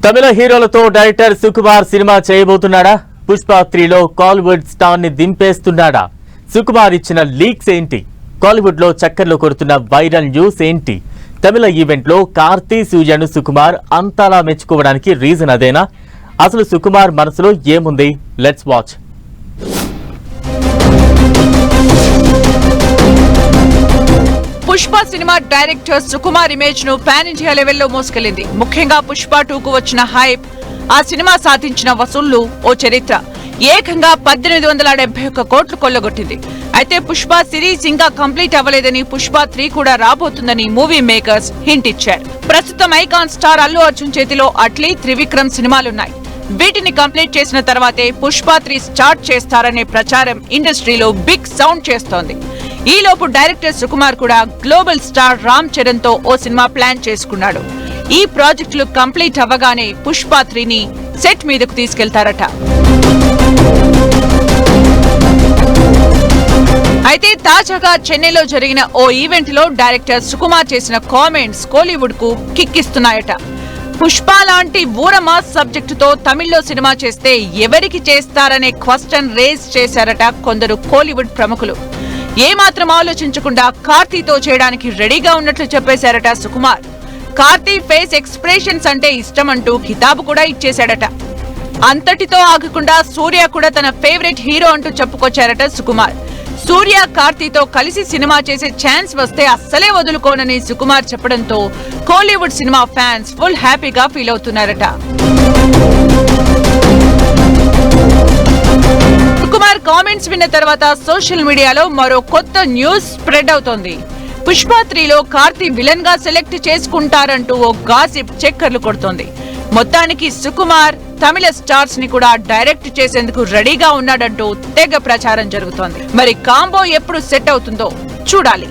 తమిళ హీరోలతో director Sukumar cinema చేయబోతున్నాడా? పుష్ప 3లో కాలీవుడ్ స్టార్ ని దింపేస్తున్నాడా? సుకుమార్ ఇచ్చిన లీక్స్ ఏంటి? కాలీవుడ్ లో చక్కర్లు కొడుతున్న వైరల్ న్యూస్ ఏంటి? తమిళ ఈవెంట్ లో కార్తీ సూర్యను సుకుమార్ అంతలా మెచ్చుకోవడానికి రీజన్ అదేనా? అసలు సుకుమార్ మనసులో ఏముంది? Let's watch. Pushpa cinema director Sukumar image ను పాన్ ఇండియా లెవెల్లో మోసుకెళ్లింది. ముఖ్యంగా పుష్ప 2కు వచ్చిన హైప్, ఆ సినిమా సాధించిన వసూళ్లు ఓ చరిత్ర. ఏకంగా 1871 కోట్లు కొల్లగొట్టింది. అయితే పుష్ప సిరీస్ ఇంకా కంప్లీట్ అవ్వలేదని, పుష్ప 3 కూడా రాబోతుందని మూవీ మేకర్స్ హింట్ ఇచ్చారు. ప్రస్తుతం ఐకాన్ స్టార్ అల్లు అర్జున్ చేతిలో అట్లీ, త్రివిక్రమ్ సినిమాలున్నాయి. వీటిని కంప్లీట్ చేసిన తర్వాతే పుష్ప 3 స్టార్ట్ చేస్తారనే ప్రచారం ఇండస్ట్రీలో బిగ్ సౌండ్ చేస్తోంది. ఈలోపు డైరెక్టర్ సుకుమార్ కూడా గ్లోబల్ స్టార్ రామ్ చరణ్ తో ఓ సినిమా ప్లాన్ చేసుకున్నాడు. ఈ ప్రాజెక్టులు కంప్లీట్ అవ్వగానే పుష్ప 3ని సెట్ మీదకు తీసుకెళ్తారట. అయితే తాజాగా చెన్నైలో జరిగిన ఓ ఈవెంట్ లో డైరెక్టర్ సుకుమార్ చేసిన కామెంట్స్ కోలీవుడ్ కు కిక్కిస్తున్నాయట. పుష్ప లాంటి ఊరమాస్ సబ్జెక్టుతో తమిళ్లో సినిమా చేస్తే ఎవరికి చేస్తారనే క్వశ్చన్ రేజ్ చేశారట కొందరు కోలీవుడ్ ప్రముఖులు. ఏమాత్రం ఆలోచించకుండా కార్తీతో చేయడానికి రెడీగా ఉన్నట్లు చెప్పేశారట సుకుమార్. కార్తీ ఫేస్ ఎక్స్ప్రెషన్స్ అంటే ఇష్టమంటూ కితాబు కూడా ఇచ్చేశాడట. అంతటితో ఆగకుండా సూర్య కూడా తన ఫేవరెట్ హీరో అంటూ చెప్పుకొచ్చారట సుకుమార్. సూర్య కార్తీతో కలిసి సినిమా చేసే ఛాన్స్ వస్తే అస్సలే వదులుకోనని సుకుమార్ చెప్పడంతో కోలీవుడ్ సినిమా ఫ్యాన్స్ ఫుల్ హ్యాపీగా ఫీల్ అవుతున్నారట. సుకుమార్ కామెంట్స్ విన్న తర్వాత సోషల్ మీడియాలో మరో కొత్త న్యూస్ స్ప్రెడ్ అవుతోంది. పుష్ప 3లో కార్తీ విలన్ గా సెలెక్ట్ చేసుకుంటారంటూ ఓ గాసిప్ చక్కర్లు కొడుతోంది. మొత్తానికి సుకుమార్ తమిళ స్టార్స్ ని కూడా డైరెక్ట్ చేసేందుకు రెడీగా ఉన్నాడంటూ తెగ ప్రచారం జరుగుతోంది. మరి కాంబో ఎప్పుడు సెట్ అవుతుందో చూడాలి.